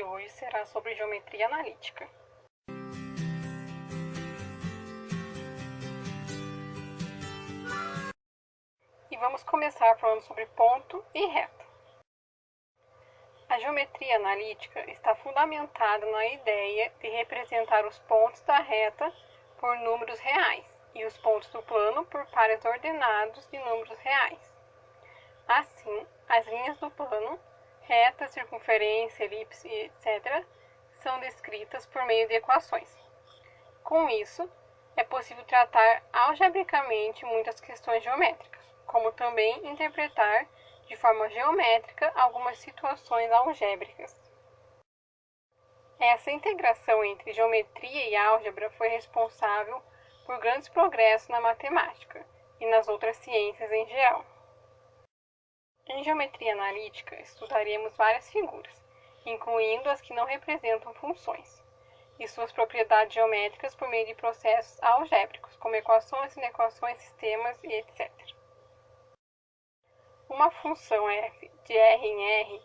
hoje será sobre geometria analítica. E vamos começar falando sobre ponto e reta. A geometria analítica está fundamentada na ideia de representar os pontos da reta por números reais e os pontos do plano por pares ordenados de números reais. Assim, as linhas do plano, reta, circunferência, elipse, etc., são descritas por meio de equações. Com isso, é possível tratar algebricamente muitas questões geométricas, como também interpretar de forma geométrica algumas situações algébricas. Essa integração entre geometria e álgebra foi responsável por grandes progressos na matemática e nas outras ciências em geral. Em geometria analítica, estudaremos várias figuras, incluindo as que não representam funções, e suas propriedades geométricas por meio de processos algébricos, como equações, inequações, sistemas e etc. Uma função f de R em R,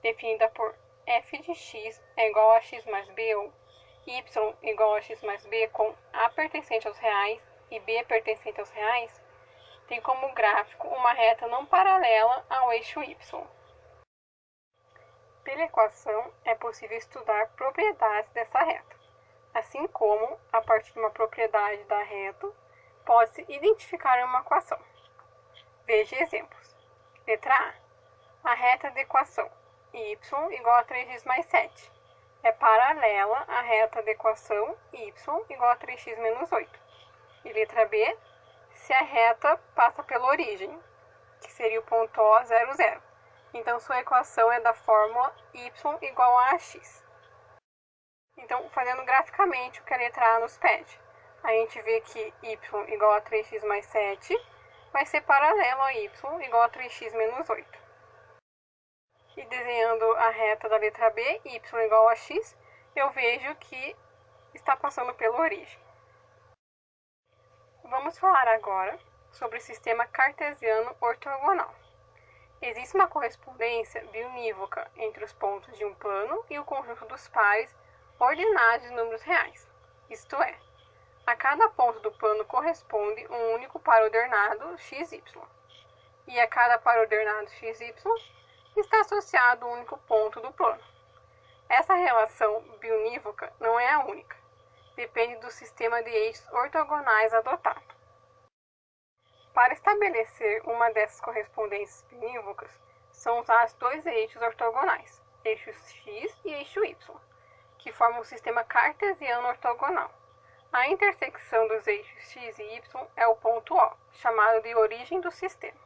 definida por f de x é igual a x mais b, ou y igual a x mais b com a pertencente aos reais e b pertencente aos reais, tem como gráfico uma reta não paralela ao eixo y. Pela equação, é possível estudar propriedades dessa reta, assim como, a partir de uma propriedade da reta, pode-se identificar uma equação. Veja exemplos. Letra A. A reta da equação y igual a 3x mais 7 é paralela à reta da equação y igual a 3x menos 8. E letra B. Se a reta passa pela origem, que seria o ponto O, 0, 0. Então, sua equação é da fórmula y igual a x. Então, fazendo graficamente o que a letra A nos pede, a gente vê que y igual a 3x mais 7 vai ser paralelo a y igual a 3x menos 8. E desenhando a reta da letra B, y igual a x, eu vejo que está passando pela origem. Vamos falar agora sobre o sistema cartesiano ortogonal. Existe uma correspondência biunívoca entre os pontos de um plano e o conjunto dos pares ordenados de números reais. Isto é, a cada ponto do plano corresponde um único par ordenado xy. E a cada par ordenado xy está associado um único ponto do plano. Essa relação biunívoca não é a única. Depende do sistema de eixos ortogonais adotado. Para estabelecer uma dessas correspondências biunívocas, são usados dois eixos ortogonais, eixo x e eixo y, que formam o sistema cartesiano ortogonal. A intersecção dos eixos x e y é o ponto O, chamado de origem do sistema.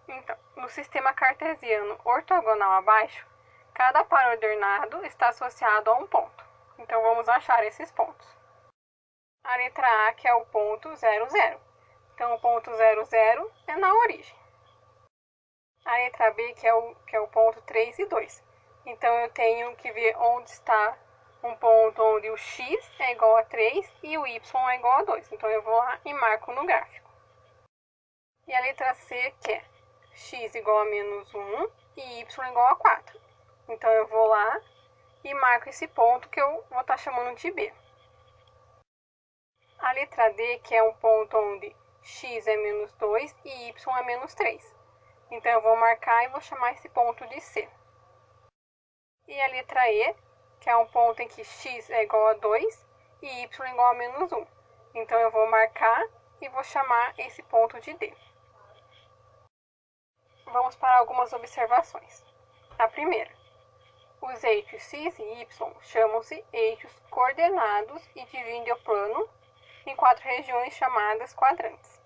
Então, no sistema cartesiano ortogonal abaixo, cada par ordenado está associado a um ponto. Então, vamos achar esses pontos. A letra A, que é o ponto 0, 0. Então, o ponto 0, 0 é na origem. A letra B, que é o ponto 3 e 2. Então, eu tenho que ver onde está um ponto onde o x é igual a 3 e o y é igual a 2. Então, eu vou lá e marco no gráfico. E a letra C, que é x igual a menos 1 e y igual a 4. Então, eu vou lá e marco esse ponto que eu vou estar chamando de B. A letra D, que é um ponto onde x é menos 2 e y é menos 3. Então, eu vou marcar e vou chamar esse ponto de C. E a letra E, que é um ponto em que x é igual a 2 e y é igual a menos 1. Então, eu vou marcar e vou chamar esse ponto de D. Vamos para algumas observações. A primeira. Os eixos x e y chamam-se eixos coordenados e dividem o plano em 4 regiões chamadas quadrantes,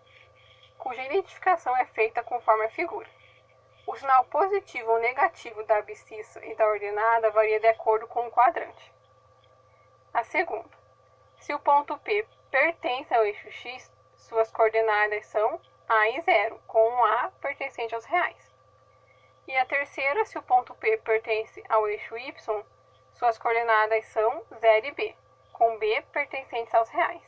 cuja identificação é feita conforme a figura. O sinal positivo ou negativo da abscissa e da ordenada varia de acordo com o quadrante. A segunda. Se o ponto P pertence ao eixo x, suas coordenadas são A e 0, com um A pertencente aos reais. E a terceira, se o ponto P pertence ao eixo y, suas coordenadas são 0 e B, com B pertencentes aos reais.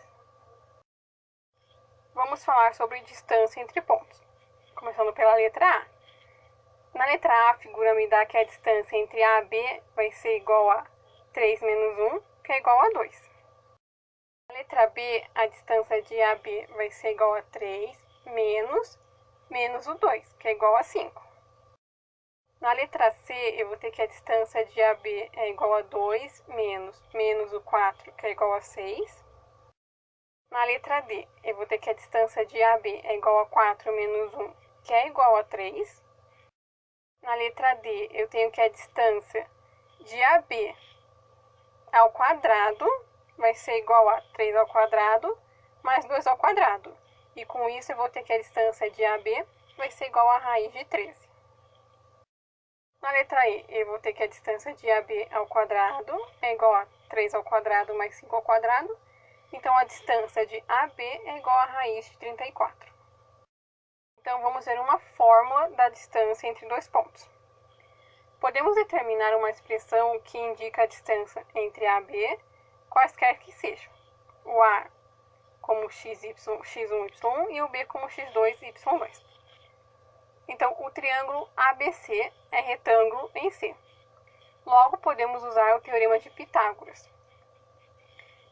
Vamos falar sobre distância entre pontos, começando pela letra A. Na letra A, a figura me dá que a distância entre A e B vai ser igual a 3 menos 1, que é igual a 2. Na letra B, a distância de A a B vai ser igual a 3 menos o 2, que é igual a 5. Na letra C, eu vou ter que a distância de AB é igual a 2 menos o 4, que é igual a 6. Na letra D, eu vou ter que a distância de AB é igual a 4 menos 1, que é igual a 3. Na letra D, eu tenho que a distância de AB ao quadrado vai ser igual a 3 ao quadrado mais 2 ao quadrado. E com isso, eu vou ter que a distância de AB vai ser igual a raiz de 13. Na letra E, eu vou ter que a distância de AB ao quadrado é igual a 3 ao quadrado mais 5 ao quadrado. Então, a distância de AB é igual a raiz de 34. Então, vamos ver uma fórmula da distância entre dois pontos. Podemos determinar uma expressão que indica a distância entre A e B, quaisquer que sejam. O A como x1, y1 e o B como x2, y2. Então, o triângulo ABC é retângulo em C. Logo, podemos usar o teorema de Pitágoras.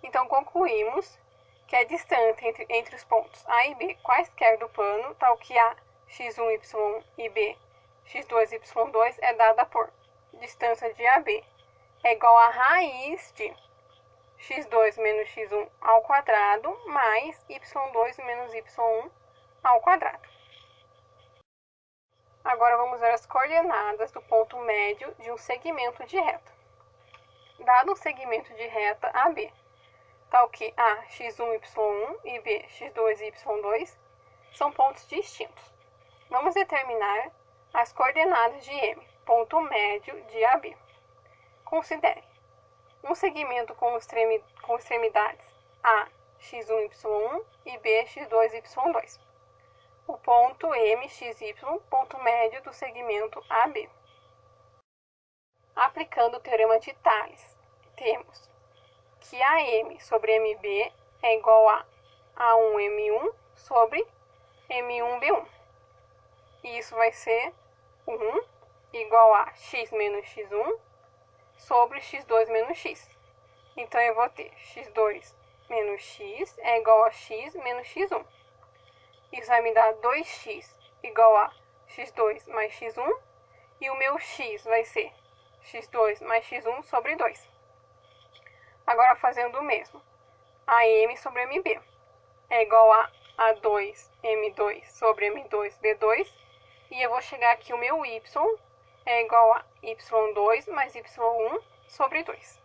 Então, concluímos que a distância entre os pontos A e B, quaisquer do plano, tal que A, x1, y1 e B, x2, y2, é dada por distância de AB é igual a raiz de x2 menos x1 ao quadrado mais y2 menos y1 ao quadrado. Agora vamos ver as coordenadas do ponto médio de um segmento de reta. Dado um segmento de reta AB, tal que A, x1, y1 e B, x2 e y2 são pontos distintos. Vamos determinar as coordenadas de M, ponto médio de AB. Considere um segmento com extremidades A, x1, y1 e B, x2 e y2. O ponto MXY, ponto médio do segmento AB. Aplicando o teorema de Tales, temos que AM sobre MB é igual a A1M1 sobre M1B1. E isso vai ser 1 igual a x menos x1 sobre x2 menos x. Então, eu vou ter x2 menos x é igual a x menos x1. Isso vai me dar 2x igual a x2 mais x1. E o meu x vai ser x2 mais x1 sobre 2. Agora, fazendo o mesmo. AM sobre MB é igual a A2M2 sobre M2B2. E eu vou chegar aqui, o meu y é igual a y2 mais y1 sobre 2.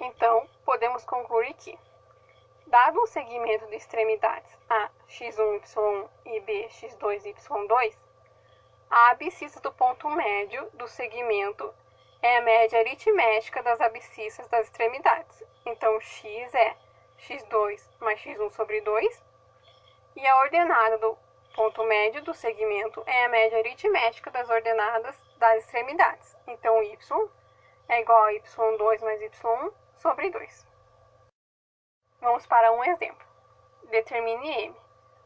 Então, podemos concluir que, dado um segmento de extremidades A, x1, y1 e B, x2 e y2, a abscissa do ponto médio do segmento é a média aritmética das abscissas das extremidades. Então, x é x2 mais x1 sobre 2. E a ordenada do ponto médio do segmento é a média aritmética das ordenadas das extremidades. Então, y é igual a y2 mais y1 sobre 2. Vamos para um exemplo. Determine M,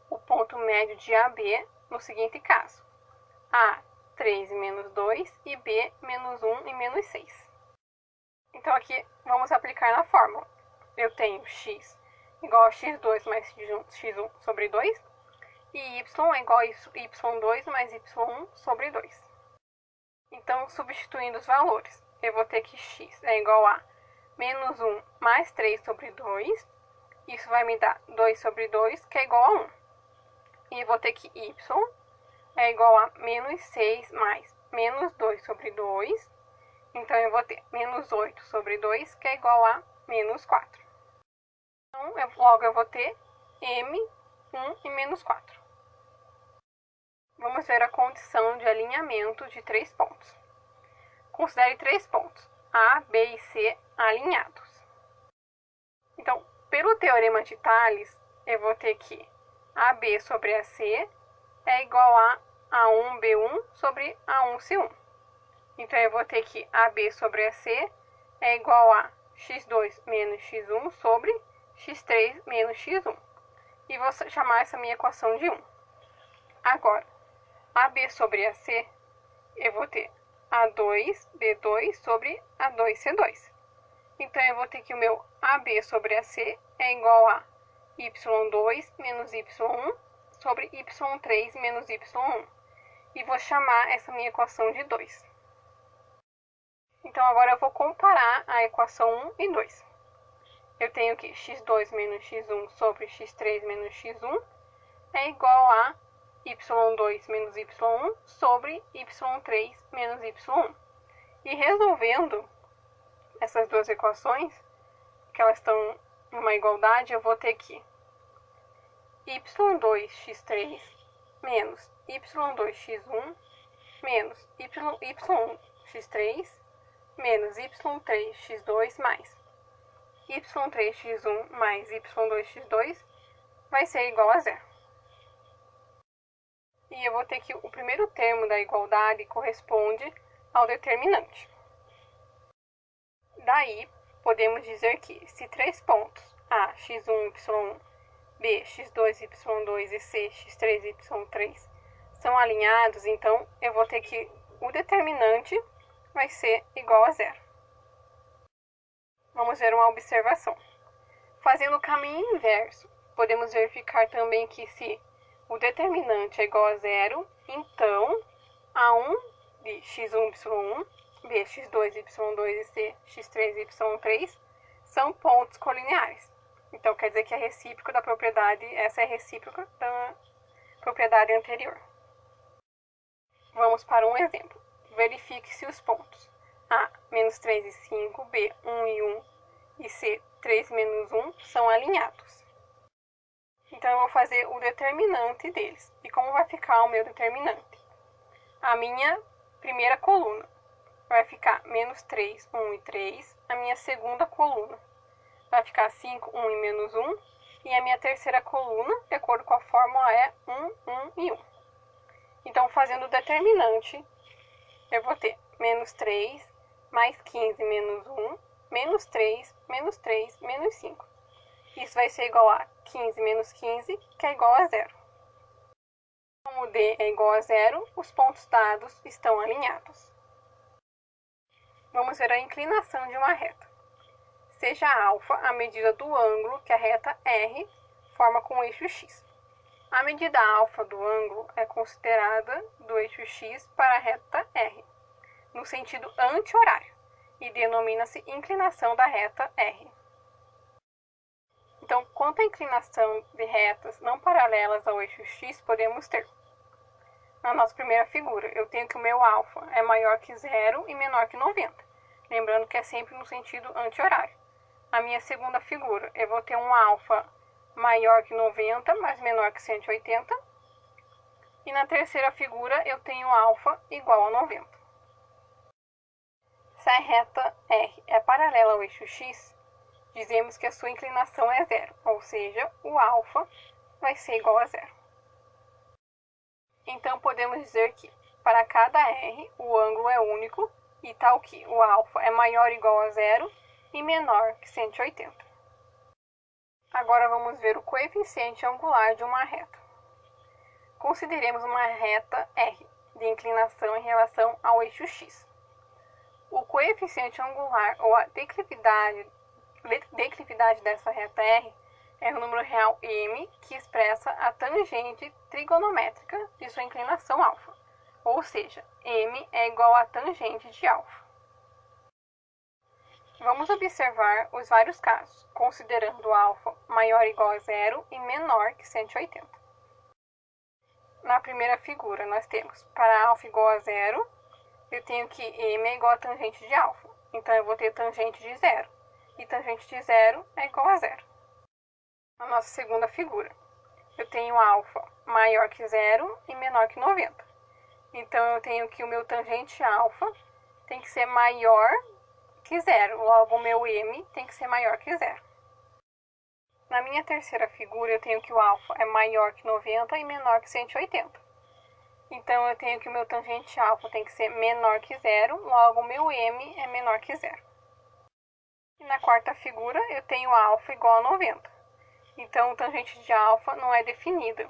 o ponto médio de AB, no seguinte caso. A, 3 e menos 2 e B, menos 1 e menos 6. Então, aqui vamos aplicar na fórmula. Eu tenho x igual a x2 mais x1 sobre 2 e y é igual a y2 mais y1 sobre 2. Então, substituindo os valores, eu vou ter que x é igual a menos 1 mais 3 sobre 2. Isso vai me dar 2 sobre 2, que é igual a 1. E eu vou ter que y é igual a menos 6 mais menos 2 sobre 2. Então, eu vou ter menos 8 sobre 2, que é igual a menos 4. Então, logo eu vou ter M1 e menos 4. Vamos ver a condição de alinhamento de 3 pontos. Considere 3 pontos, A, B e C, alinhados. Então, pelo teorema de Tales, eu vou ter que AB sobre AC é igual a A1B1 sobre A1C1. Então, eu vou ter que AB sobre AC é igual a x2 menos x1 sobre x3 menos x1. E vou chamar essa minha equação de 1. Agora, AB sobre AC, eu vou ter A2B2 sobre A2C2. Então, eu vou ter que o meu AB sobre AC é igual a Y2 menos Y1 sobre Y3 menos Y1. E vou chamar essa minha equação de 2. Então, agora eu vou comparar a equação 1 e 2. Eu tenho que x2 menos x1 sobre x3 menos x1 é igual a y2 menos y1 sobre y3 menos y1. E resolvendo essas duas equações, que elas estão em uma igualdade, eu vou ter que y2x3 menos y2x1 menos y1x3 menos y3x2 mais y3x1 mais y2x2 vai ser igual a zero. E eu vou ter que o primeiro termo da igualdade corresponde ao determinante. Daí, podemos dizer que se três pontos A, x1, y1, B, x2, y2 e C, x3, y3 são alinhados, então eu vou ter que o determinante vai ser igual a zero. Vamos ver uma observação. Fazendo o caminho inverso, podemos verificar também que se o determinante é igual a zero, então A1 de x1, y1, B, x2, y2 e C, x3, y3 são pontos colineares. Então quer dizer que é recíproco da propriedade, essa é recíproca da propriedade anterior. Vamos para um exemplo. Verifique se os pontos A, menos 3 e 5, B, 1 e 1 e C, 3 menos 1 são alinhados. Então eu vou fazer o determinante deles. E como vai ficar o meu determinante? A minha primeira coluna vai ficar menos 3, 1 e 3. A minha segunda coluna vai ficar 5, 1 e menos 1. E a minha terceira coluna, de acordo com a fórmula, é 1, 1 e 1. Então, fazendo o determinante, eu vou ter menos 3 mais 15 menos 1, menos 3, menos 5. Isso vai ser igual a 15 menos 15, que é igual a zero. Como D é igual a zero, os pontos dados estão alinhados. Vamos ver a inclinação de uma reta. Seja alfa a medida do ângulo que a reta R forma com o eixo x. A medida alfa do ângulo é considerada do eixo x para a reta R, no sentido anti-horário, e denomina-se inclinação da reta R. Então, quanto à inclinação de retas não paralelas ao eixo x, podemos ter. Na nossa primeira figura, eu tenho que o meu alfa é maior que zero e menor que 90. Lembrando que é sempre no sentido anti-horário. A minha segunda figura, eu vou ter um alfa maior que 90, mas menor que 180. E na terceira figura, eu tenho alfa igual a 90. Se a reta R é paralela ao eixo x, dizemos que a sua inclinação é zero, ou seja, o alfa vai ser igual a zero. Então, podemos dizer que, para cada R, o ângulo é único, e tal que o alfa é maior ou igual a zero e menor que 180. Agora vamos ver o coeficiente angular de uma reta. Consideremos uma reta R, de inclinação em relação ao eixo x. O coeficiente angular, ou a declividade dessa reta R, é o número real m, que expressa a tangente trigonométrica de sua inclinação alfa. Ou seja, m é igual a tangente de alfa. Vamos observar os vários casos, considerando alfa maior ou igual a zero e menor que 180. Na primeira figura, nós temos, para alfa igual a zero, eu tenho que m é igual a tangente de alfa. Então, eu vou ter tangente de zero. E tangente de zero é igual a zero. Na nossa segunda figura, eu tenho alfa maior que zero e menor que 90. Então, eu tenho que o meu tangente alfa tem que ser maior que zero. Logo, o meu m tem que ser maior que zero. Na minha terceira figura, eu tenho que o alfa é maior que 90 e menor que 180. Então, eu tenho que o meu tangente alfa tem que ser menor que zero. Logo, o meu m é menor que zero. E na quarta figura, eu tenho alfa igual a 90. Então, o tangente de alfa não é definido.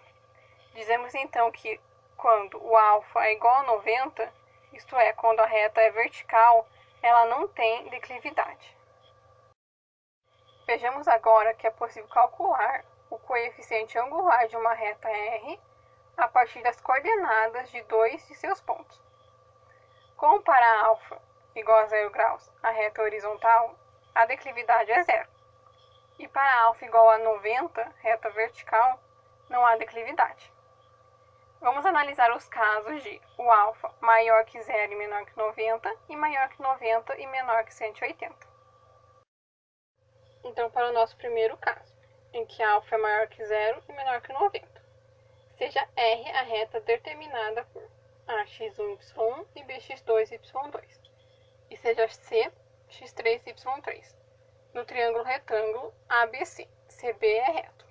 Dizemos, então, que quando o alfa é igual a 90, isto é, quando a reta é vertical, ela não tem declividade. Vejamos agora que é possível calcular o coeficiente angular de uma reta R a partir das coordenadas de dois de seus pontos. Como para alfa igual a 0 graus, a reta horizontal, a declividade é zero. E para alfa igual a 90, reta vertical, não há declividade. Vamos analisar os casos de o alfa maior que 0 e menor que 90, e maior que 90 e menor que 180. Então, para o nosso primeiro caso, em que alfa é maior que 0 e menor que 90, seja R a reta determinada por ax1, y1 e bx2, y2, e seja C, x3, y3, no triângulo retângulo ABC, CB é reto.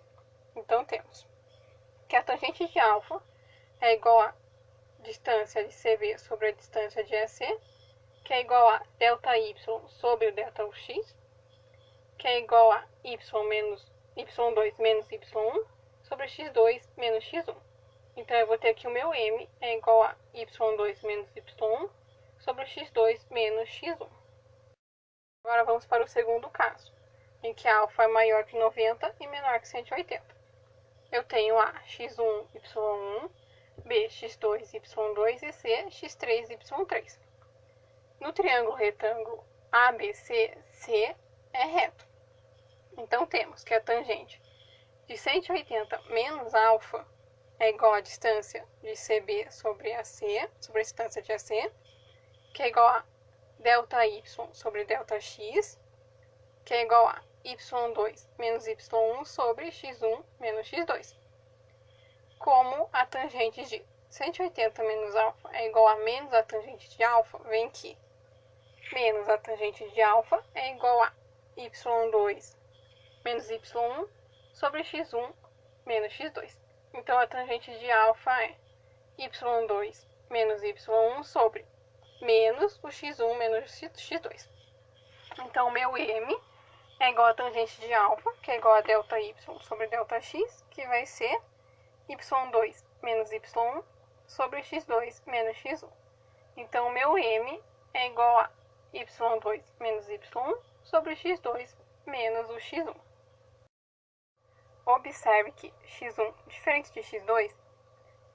Então, temos que a tangente de alfa é igual a distância de CB sobre a distância de EC, que é igual a ΔY sobre o ΔX, que é igual a y2 menos y1 sobre x2 menos x1. Então, eu vou ter aqui o meu m é igual a y2 menos y1 sobre x2 menos x1. Agora, vamos para o segundo caso, em que alfa é maior que 90 e menor que 180. Eu tenho a x1, y1, b, x2, y2 e c, x3, y3. No triângulo retângulo ABC, C é reto. Então, temos que a tangente de 180 menos alfa é igual à distância de CB sobre AC, sobre a distância de AC, que é igual a ΔY sobre ΔX, que é igual a y2 menos y1 sobre x1 menos x2. Como a tangente de 180 menos alfa é igual a menos a tangente de alfa, vem que menos a tangente de alfa é igual a y2 menos y1 sobre x1 menos x2. Então, a tangente de alfa é y2 menos y1 sobre menos o x1 menos x2. Então, o meu m é igual a tangente de alfa, que é igual a ΔY sobre ΔX, que vai ser y2 menos y1 sobre x2 menos x1. Então, o meu m é igual a y2 menos y1 sobre x2 menos o x1. Observe que x1, diferente de x2,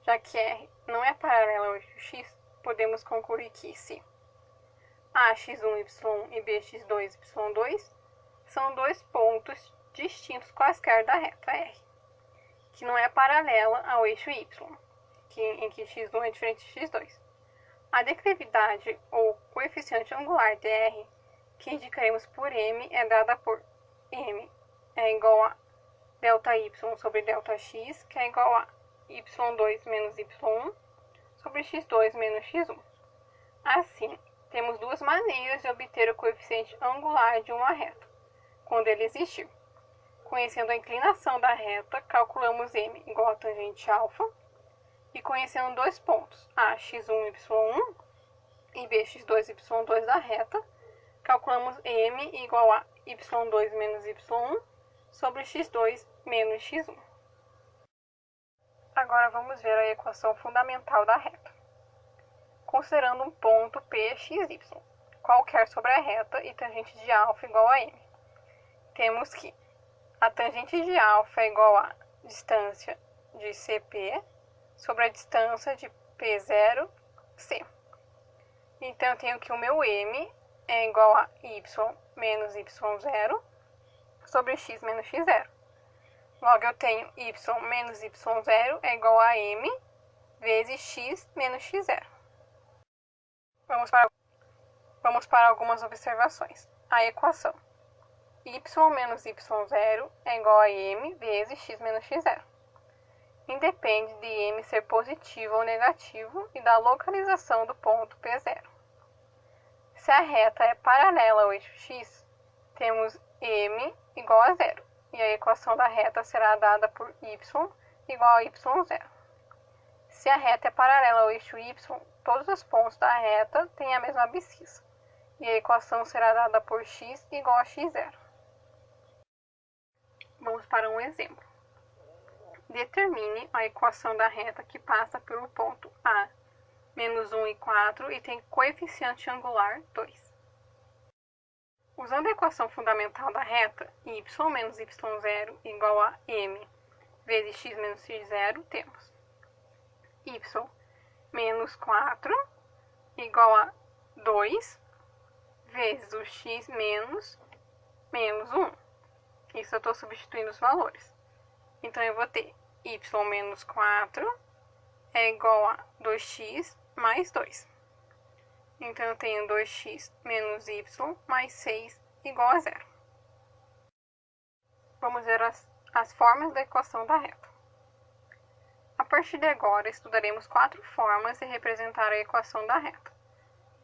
já que R não é paralelo ao eixo x, podemos concluir que se ax1, y1 e bx2, y2 são dois pontos distintos quaisquer da reta R, que não é paralela ao eixo y, em que x1 é diferente de x2. A declividade ou coeficiente angular de R, que indicaremos por m, é dada por m é igual a ΔY sobre ΔX, que é igual a y2 menos y1 sobre x2 menos x1. Assim, temos duas maneiras de obter o coeficiente angular de uma reta, quando ele existir. Conhecendo a inclinação da reta, calculamos m igual a tangente alfa, e conhecendo dois pontos, ax1, y1 e bx2, y2 da reta, calculamos m igual a y2 menos y1 sobre x2 menos x1. Agora vamos ver a equação fundamental da reta. Considerando um ponto P, x, y, qualquer sobre a reta e tangente de alfa igual a m. Temos que a tangente de alfa é igual a distância de CP sobre a distância de P0, C. Então, eu tenho que o meu m é igual a y menos y0 sobre x menos x0. Logo, eu tenho y menos y0 é igual a m vezes x menos x0. Vamos para algumas observações. A equação y menos y0 é igual a m vezes x menos x0. Independe de m ser positivo ou negativo e da localização do ponto P0. Se a reta é paralela ao eixo x, temos m igual a 0, e a equação da reta será dada por y igual a y0. Se a reta é paralela ao eixo y, todos os pontos da reta têm a mesma abscissa, e a equação será dada por x igual a x0. Vamos para um exemplo. Determine a equação da reta que passa pelo ponto A, menos 1 e 4 e tem coeficiente angular 2. Usando a equação fundamental da reta, y menos y0 igual a m vezes x menos x0, temos y menos 4 igual a 2 vezes o x menos 1. Isso eu estou substituindo os valores. Então, eu vou ter y menos 4 é igual a 2x mais 2. Então, eu tenho 2x menos y mais 6 igual a 0. Vamos ver as formas da equação da reta. A partir de agora, estudaremos 4 formas de representar a equação da reta.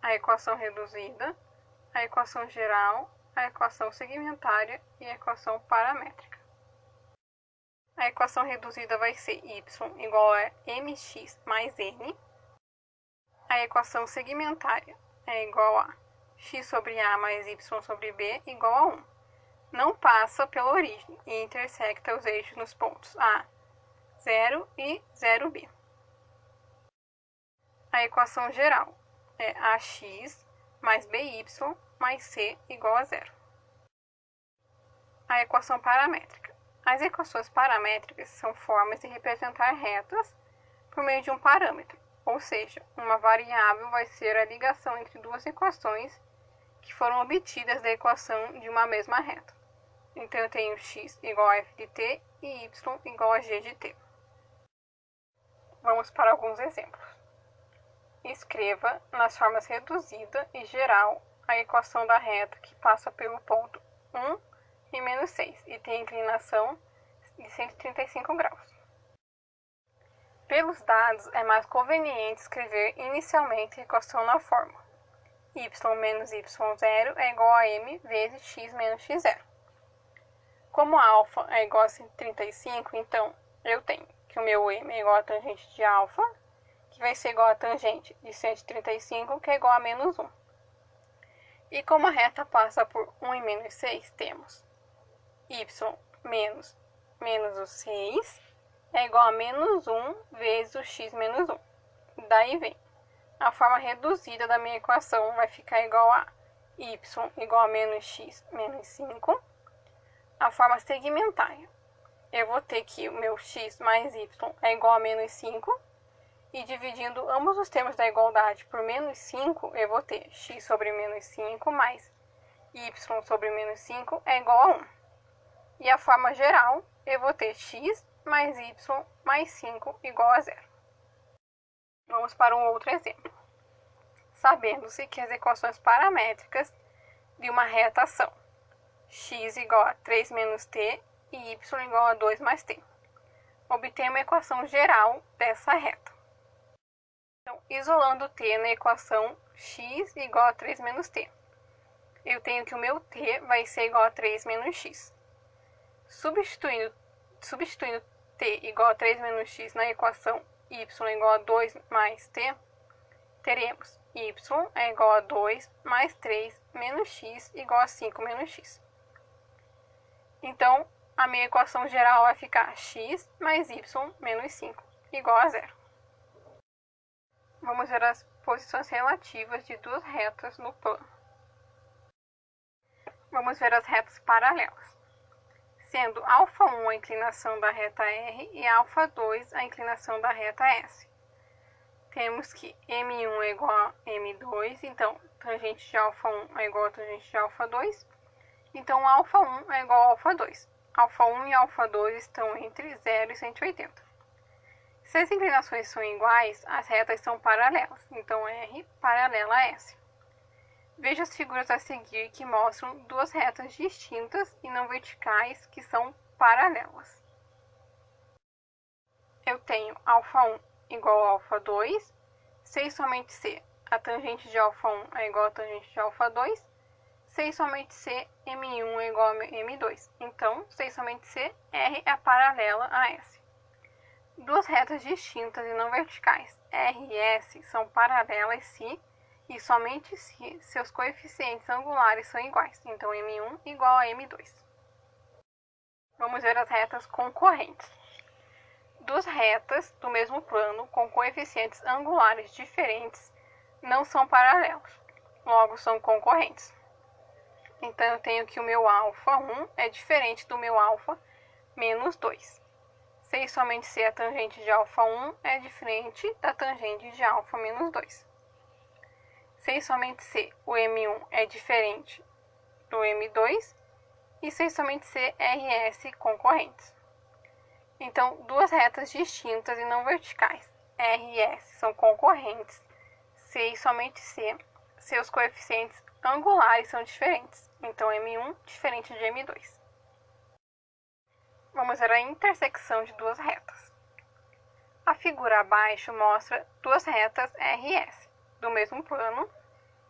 A equação reduzida, a equação geral, a equação segmentária e a equação paramétrica. A equação reduzida vai ser y igual a mx mais n. A equação segmentária é igual a x sobre a mais y sobre b igual a 1. Não passa pela origem e intersecta os eixos nos pontos A, 0 e 0b. A equação geral é ax mais by mais c igual a 0. A equação paramétrica. As equações paramétricas são formas de representar retas por meio de um parâmetro, ou seja, uma variável vai ser a ligação entre duas equações que foram obtidas da equação de uma mesma reta. Então, eu tenho x igual a f de t e y igual a g de t. Vamos para alguns exemplos. Escreva nas formas reduzida e geral a equação da reta que passa pelo ponto 1 e menos 6 e tem inclinação de 135 graus. Pelos dados, é mais conveniente escrever inicialmente a equação na forma y menos y0 é igual a m vezes x menos x0. Como alfa é igual a 135, então eu tenho que o meu m é igual a tangente de alfa, que vai ser igual a tangente de 135, que é igual a menos 1. E como a reta passa por 1 e menos 6, temos y menos o 6 é igual a menos 1 vezes o x menos 1. Daí vem, a forma reduzida da minha equação vai ficar igual a y igual a menos x menos 5. A forma segmentária, eu vou ter que o meu x mais y é igual a menos 5. E dividindo ambos os termos da igualdade por menos 5, eu vou ter x sobre menos 5 mais y sobre menos 5 é igual a 1. E a forma geral, eu vou ter x mais y mais 5 igual a 0. Vamos para um outro exemplo. Sabendo-se que as equações paramétricas de uma reta são x igual a 3 menos t e y igual a 2 mais t. Obtenha uma equação geral dessa reta. Então, isolando t na equação x igual a 3 menos t, eu tenho que o meu t vai ser igual a 3 menos x. Substituindo t igual a 3 menos x na equação y igual a 2 mais t, teremos y é igual a 2 mais 3 menos x igual a 5 menos x. Então, a minha equação geral vai ficar x mais y menos 5 igual a 0. Vamos ver as posições relativas de duas retas no plano. Vamos ver as retas paralelas. Sendo α1 a inclinação da reta R e α2 a inclinação da reta S. Temos que M1 é igual a M2, então tangente de α1 é igual a tangente de α2. Então, α1 é igual a α2. α1 e α2 estão entre 0 e 180. Se as inclinações são iguais, as retas são paralelas, então R paralela a S. Veja as figuras a seguir que mostram duas retas distintas e não verticais que são paralelas. Eu tenho α1 igual a α2, se e somente se a tangente de α1 é igual a tangente de α2, se e somente se M1 é igual a M2. Então, se e somente se, R é paralela a S. Duas retas distintas e não verticais, R e S, são paralelas se e somente se seus coeficientes angulares são iguais. Então, M1 igual a M2. Vamos ver as retas concorrentes. duas retas do mesmo plano com coeficientes angulares diferentes não são paralelos, logo são concorrentes. Então, eu tenho que o meu alfa 1 é diferente do meu alfa menos 2. Se e somente se a tangente de alfa 1 é diferente da tangente de alfa menos 2. Se e somente se o M1 é diferente do M2 e se e somente se RS concorrentes. Então, duas retas distintas e não verticais, R e S, são concorrentes, se e somente se seus coeficientes angulares são diferentes. Então, M1 diferente de M2. Vamos ver a intersecção de duas retas. A figura abaixo mostra duas retas RS, do mesmo plano,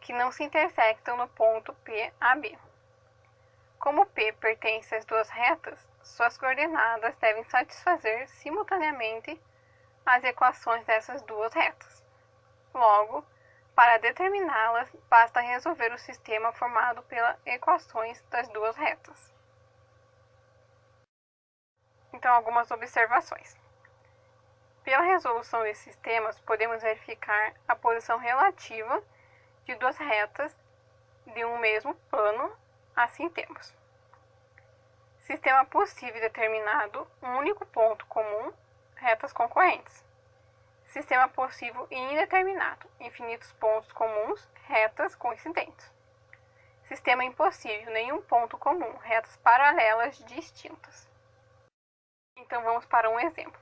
que não se intersectam no ponto PAB. Como P pertence às duas retas, suas coordenadas devem satisfazer simultaneamente as equações dessas duas retas. Logo, para determiná-las, basta resolver o sistema formado pelas equações das duas retas. Então, algumas observações. Pela resolução desses sistemas, podemos verificar a posição relativa de duas retas de um mesmo plano. Assim temos: sistema possível determinado, um único ponto comum, retas concorrentes. Sistema possível e indeterminado, infinitos pontos comuns, retas coincidentes. Sistema impossível, nenhum ponto comum, retas paralelas distintas. Então, vamos para um exemplo.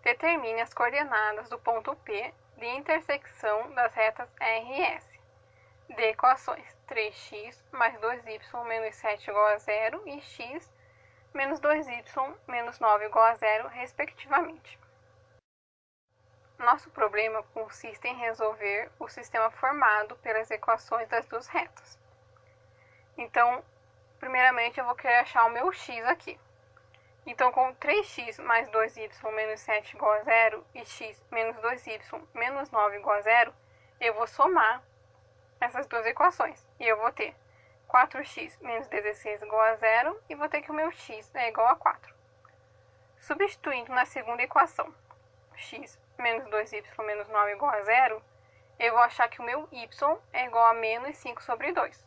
Determine as coordenadas do ponto P de intersecção das retas R e S. De equações 3x mais 2y menos 7 igual a 0 e x menos 2y menos 9 igual a 0, respectivamente. Nosso problema consiste em resolver o sistema formado pelas equações das duas retas. Então, primeiramente eu vou querer achar o meu x aqui. Então, com 3x mais 2y menos 7 igual a 0 e x menos 2y menos 9 igual a 0, eu vou somar essas duas equações. E eu vou ter 4x menos 16 igual a 0 e vou ter que o meu x é igual a 4. Substituindo na segunda equação, x menos 2y menos 9 igual a 0, eu vou achar que o meu y é igual a menos 5 sobre 2.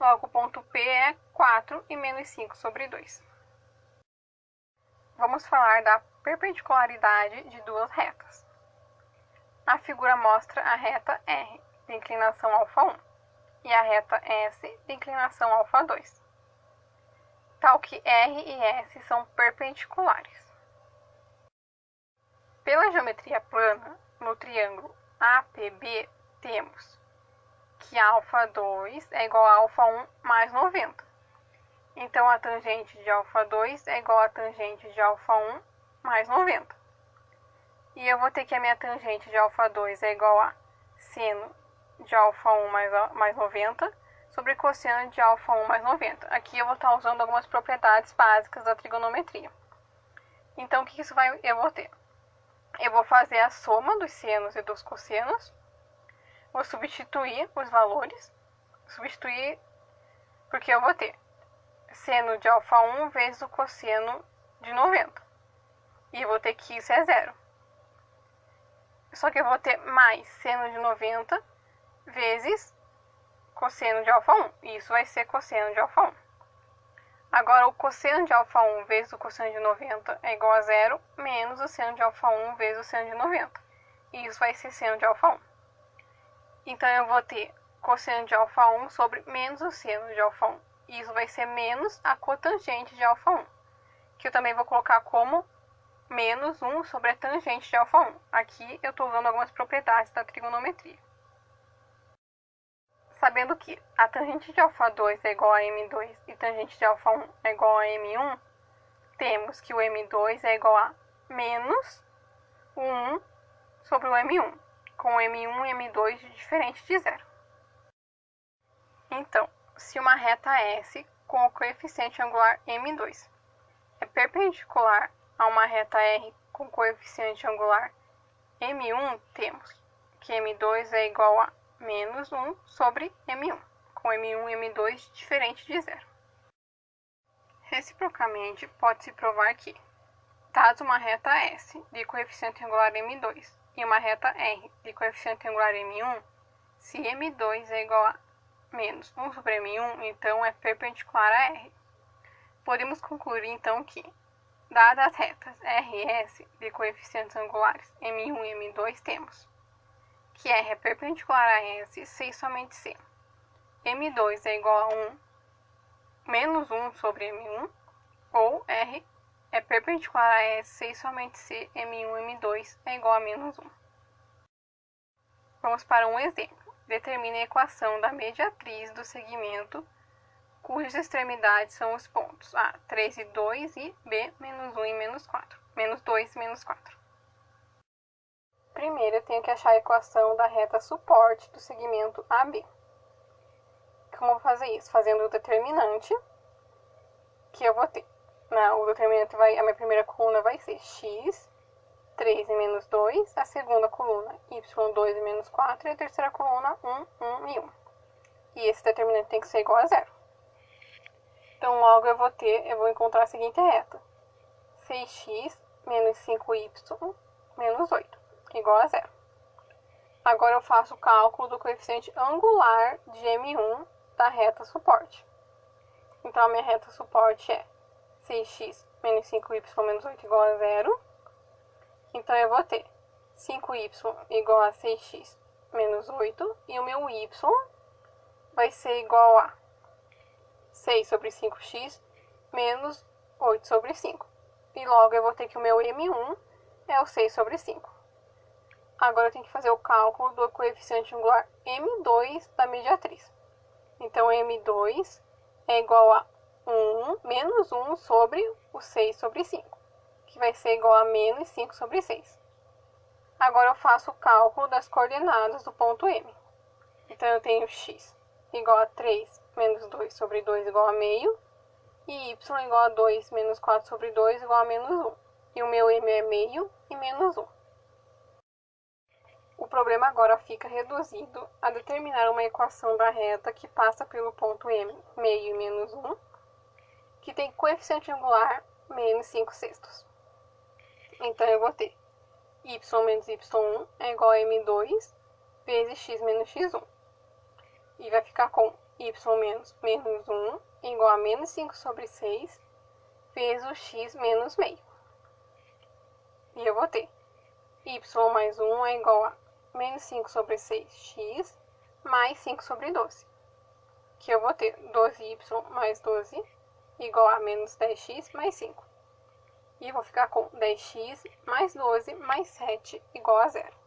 Logo, o ponto P é 4 e menos 5 sobre 2. Vamos falar da perpendicularidade de duas retas. A figura mostra a reta R, de inclinação α1, e a reta S, de inclinação α2, tal que R e S são perpendiculares. Pela geometria plana, no triângulo APB, temos que α2 é igual a α1 mais 90. Então, a tangente de α2 é igual a tangente de α1 mais 90. E eu vou ter que a minha tangente de α2 é igual a seno de α1 mais 90 sobre cosseno de α1 mais 90. Aqui eu vou estar usando algumas propriedades básicas da trigonometria. Então, o que isso eu vou ter? Eu vou fazer a soma dos senos e dos cossenos. Vou substituir os valores. Porque eu vou ter seno de α1 vezes o cosseno de 90. E eu vou ter que isso é 0. Só que eu vou ter mais seno de 90 vezes cosseno de α1. E isso vai ser cosseno de α1. Agora, o cosseno de α1 vezes o cosseno de 90 é igual a 0, menos o seno de α1 vezes o seno de 90. E isso vai ser seno de α1. Então, eu vou ter cosseno de α1 sobre menos o seno de α1. E isso vai ser menos a cotangente de α1, que eu também vou colocar como menos 1 sobre a tangente de α1. Aqui eu estou usando algumas propriedades da trigonometria. Sabendo que a tangente de α2 é igual a m2 e tangente de α1 é igual a m1, temos que o m2 é igual a menos 1 sobre o m1, com m1 e m2 diferente de 0. Então, se uma reta S com o coeficiente angular m2 é perpendicular a uma reta R com coeficiente angular m1, temos que m2 é igual a menos 1 sobre m1, com m1 e m2 diferente de 0. Reciprocamente, pode-se provar que Dado uma reta S de coeficiente angular M2 e uma reta R de coeficiente angular M1, se M2 é igual a menos 1 sobre M1, então é perpendicular a R. Podemos concluir então que, dadas as retas R e S de coeficientes angulares M1 e M2, temos que R é perpendicular a S se e somente se M2 é igual a 1 menos 1 sobre M1, ou R é perpendicular a S se e somente se M1 e M2 é igual a menos 1. Vamos para um exemplo. Determine a equação da mediatriz do segmento cujas extremidades são os pontos A, 3 e 2 e B, menos 1 e menos 4. Menos 2 e menos 4. Primeiro, eu tenho que achar a equação da reta suporte do segmento AB. Como eu vou fazer isso? Fazendo o determinante, que eu vou ter. O determinante a minha primeira coluna vai ser x, 3 e menos 2, a segunda coluna y, 2 e menos 4, e a terceira coluna 1, 1 e 1. E esse determinante tem que ser igual a 0. Então, logo eu vou encontrar a seguinte reta. 6x menos 5y menos 8, igual a 0. Agora eu faço o cálculo do coeficiente angular de M1 da reta suporte. Então, a minha reta suporte é 6x menos 5y menos 8 igual a 0. Então, eu vou ter 5y igual a 6x menos 8. E o meu y vai ser igual a 6 sobre 5x menos 8 sobre 5. E logo eu vou ter que o meu M1 é o 6 sobre 5. Agora eu tenho que fazer o cálculo do coeficiente angular M2 da mediatriz. Então, M2 é igual a 1 menos 1 sobre o 6 sobre 5, que vai ser igual a menos 5 sobre 6. Agora eu faço o cálculo das coordenadas do ponto M. Então, eu tenho x igual a 3 menos 2 sobre 2 igual a meio, e y igual a 2 menos 4 sobre 2 igual a menos 1. E o meu M é meio e menos 1. O problema agora fica reduzido a determinar uma equação da reta que passa pelo ponto M, meio e menos 1, que tem coeficiente angular menos 5 sextos. Então, eu vou ter y menos y1 é igual a m2 vezes x menos x1. E vai ficar com y menos 1 igual a menos 5 sobre 6 vezes o x menos meio. E eu vou ter y mais 1 é igual a menos 5 sobre 6x mais 5 sobre 12. Que eu vou ter 12y mais 12 igual a menos 10x mais 5. E eu vou ficar com 10x mais 12 mais 7 igual a 0.